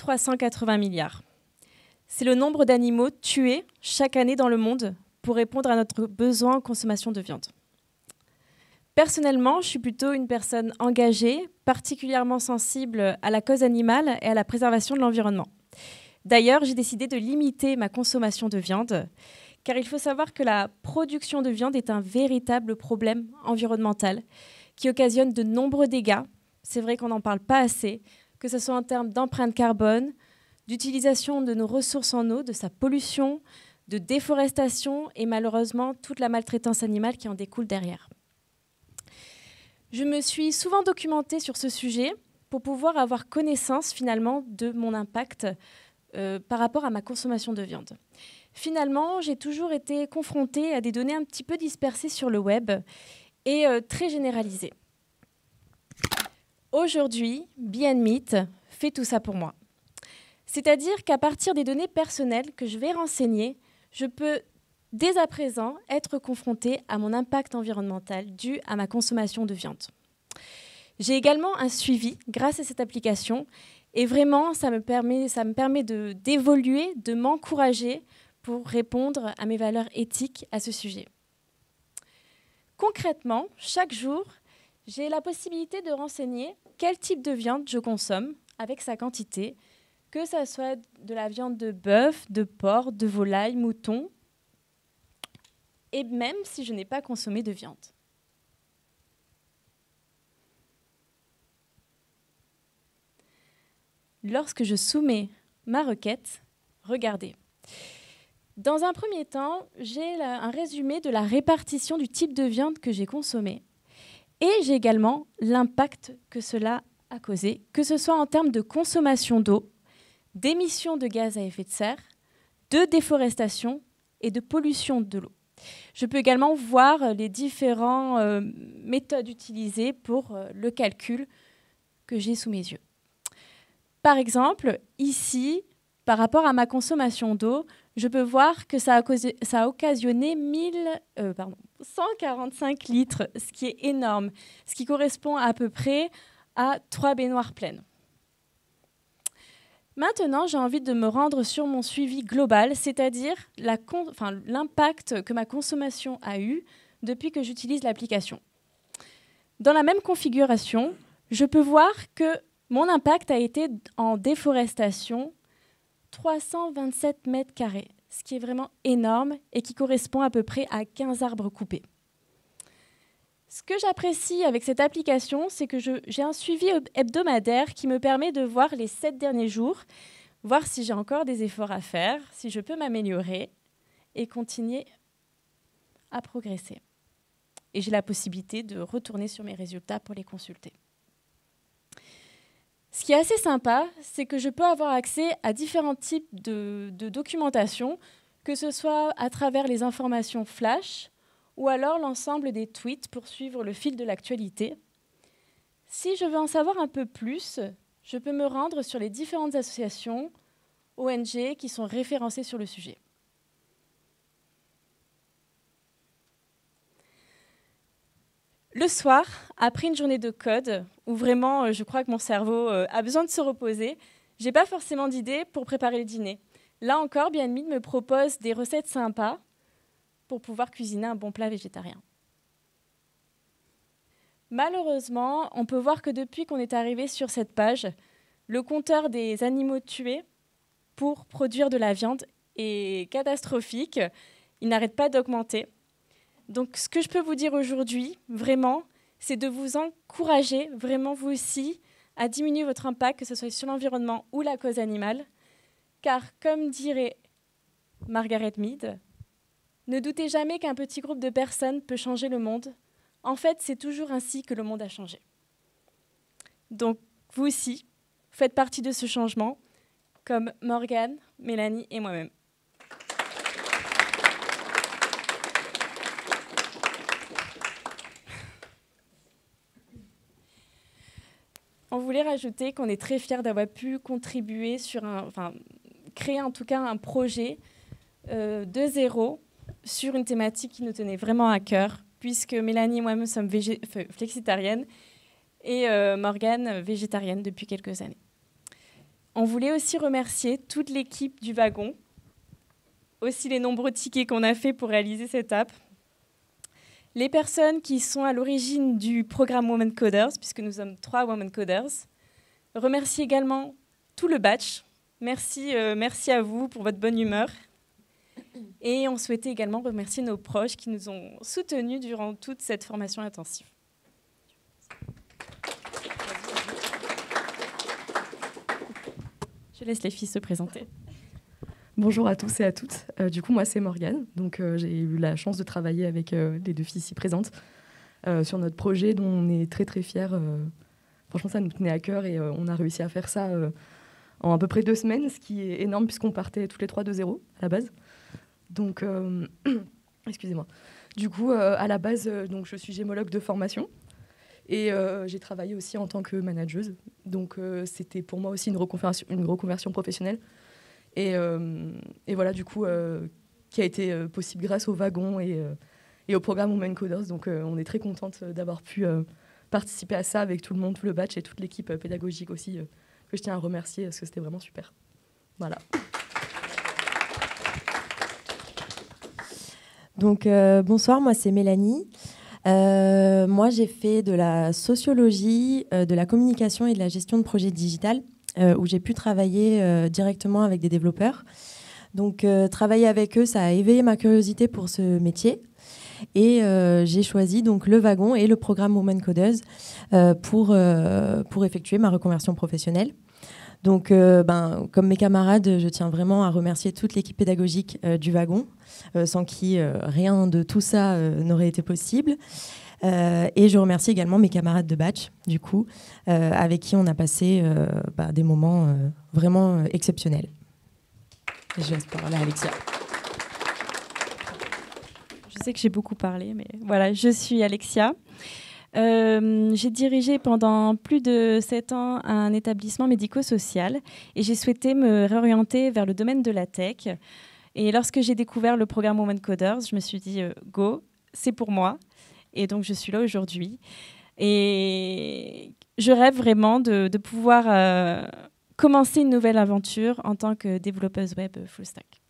fois 180 milliards. C'est le nombre d'animaux tués chaque année dans le monde pour répondre à notre besoin en consommation de viande. Personnellement, je suis plutôt une personne engagée, particulièrement sensible à la cause animale et à la préservation de l'environnement. D'ailleurs, j'ai décidé de limiter ma consommation de viande, car il faut savoir que la production de viande est un véritable problème environnemental qui occasionne de nombreux dégâts. C'est vrai qu'on n'en parle pas assez, que ce soit en termes d'empreinte carbone, d'utilisation de nos ressources en eau, de sa pollution, de déforestation et malheureusement toute la maltraitance animale qui en découle derrière. Je me suis souvent documentée sur ce sujet pour pouvoir avoir connaissance finalement de mon impact par rapport à ma consommation de viande. Finalement, j'ai toujours été confrontée à des données un petit peu dispersées sur le web et très généralisées. Aujourd'hui, Be & Meat fait tout ça pour moi. C'est-à-dire qu'à partir des données personnelles que je vais renseigner, je peux dès à présent être confrontée à mon impact environnemental dû à ma consommation de viande. J'ai également un suivi grâce à cette application et vraiment, ça me permet d'évoluer, de m'encourager pour répondre à mes valeurs éthiques à ce sujet. Concrètement, chaque jour, j'ai la possibilité de renseigner quel type de viande je consomme avec sa quantité, que ce soit de la viande de bœuf, de porc, de volaille, mouton, et même si je n'ai pas consommé de viande. Lorsque je soumets ma requête, regardez. Dans un premier temps, j'ai un résumé de la répartition du type de viande que j'ai consommée. Et j'ai également l'impact que cela a causé, que ce soit en termes de consommation d'eau, d'émissions de gaz à effet de serre, de déforestation et de pollution de l'eau. Je peux également voir les différentes méthodes utilisées pour le calcul que j'ai sous mes yeux. Par exemple, ici, par rapport à ma consommation d'eau, je peux voir que ça a occasionné 145 litres, ce qui est énorme, ce qui correspond à peu près à 3 baignoires pleines. Maintenant, j'ai envie de me rendre sur mon suivi global, c'est-à-dire l'impact que ma consommation a eu depuis que j'utilise l'application. Dans la même configuration, je peux voir que mon impact a été en déforestation 327 mètres carrés, ce qui est vraiment énorme et qui correspond à peu près à 15 arbres coupés. Ce que j'apprécie avec cette application, c'est que j'ai un suivi hebdomadaire qui me permet de voir les 7 derniers jours, voir si j'ai encore des efforts à faire, si je peux m'améliorer et continuer à progresser. Et j'ai la possibilité de retourner sur mes résultats pour les consulter. Ce qui est assez sympa, c'est que je peux avoir accès à différents types de documentation, que ce soit à travers les informations flash ou alors l'ensemble des tweets pour suivre le fil de l'actualité. Si je veux en savoir un peu plus, je peux me rendre sur les différentes associations, ONG qui sont référencées sur le sujet. Le soir, après une journée de code, où vraiment je crois que mon cerveau a besoin de se reposer, je n'ai pas forcément d'idées pour préparer le dîner. Là encore, Be & Meat me propose des recettes sympas pour pouvoir cuisiner un bon plat végétarien. Malheureusement, on peut voir que depuis qu'on est arrivé sur cette page, le compteur des animaux tués pour produire de la viande est catastrophique. Il n'arrête pas d'augmenter. Donc, ce que je peux vous dire aujourd'hui, vraiment, c'est de vous encourager, vraiment vous aussi, à diminuer votre impact, que ce soit sur l'environnement ou la cause animale. Car, comme dirait Margaret Mead, ne doutez jamais qu'un petit groupe de personnes peut changer le monde. En fait, c'est toujours ainsi que le monde a changé. Donc, vous aussi, faites partie de ce changement, comme Morgane, Mélanie et moi-même. On voulait rajouter qu'on est très fiers d'avoir pu contribuer créer en tout cas un projet de zéro sur une thématique qui nous tenait vraiment à cœur, puisque Mélanie et moi-même sommes flexitariennes et Morgane végétarienne depuis quelques années. On voulait aussi remercier toute l'équipe du wagon, aussi les nombreux tickets qu'on a fait pour réaliser cette app, les personnes qui sont à l'origine du programme Women Coders, puisque nous sommes 3 Women Coders. Remercier également tout le batch. Merci à vous pour votre bonne humeur. Et on souhaitait également remercier nos proches qui nous ont soutenus durant toute cette formation intensive. Je laisse les filles se présenter. Bonjour à tous et à toutes. Du coup, moi, c'est Morgane. Donc, j'ai eu la chance de travailler avec les 2 filles ici présentes sur notre projet dont on est très, très fiers. Franchement, ça nous tenait à cœur et on a réussi à faire ça en à peu près 2 semaines, ce qui est énorme puisqu'on partait toutes les 3 de 0 à la base. Donc, excusez-moi. Du coup, à la base, donc, je suis gémologue de formation et j'ai travaillé aussi en tant que manageuse. Donc, c'était pour moi aussi une reconversion professionnelle. Et voilà, du coup, qui a été possible grâce au wagon et au programme Women Coders. Donc, on est très contente d'avoir pu participer à ça avec tout le monde, tout le batch et toute l'équipe pédagogique aussi, que je tiens à remercier parce que c'était vraiment super. Voilà. Donc, bonsoir, moi c'est Mélanie. Moi, j'ai fait de la sociologie, de la communication et de la gestion de projets digital, où j'ai pu travailler directement avec des développeurs. Donc, travailler avec eux, ça a éveillé ma curiosité pour ce métier. Et j'ai choisi donc le wagon et le programme Women Coders pour effectuer ma reconversion professionnelle. Donc, comme mes camarades, je tiens vraiment à remercier toute l'équipe pédagogique du wagon, sans qui rien de tout ça n'aurait été possible. Et je remercie également mes camarades de batch, du coup, avec qui on a passé des moments vraiment exceptionnels. Et je laisse parler à Alexia. Je sais que j'ai beaucoup parlé, mais voilà, je suis Alexia. J'ai dirigé pendant plus de 7 ans un établissement médico-social et j'ai souhaité me réorienter vers le domaine de la tech. Et lorsque j'ai découvert le programme Women Coders, je me suis dit go, c'est pour moi. Et donc je suis là aujourd'hui. Et je rêve vraiment de pouvoir commencer une nouvelle aventure en tant que développeuse web full stack.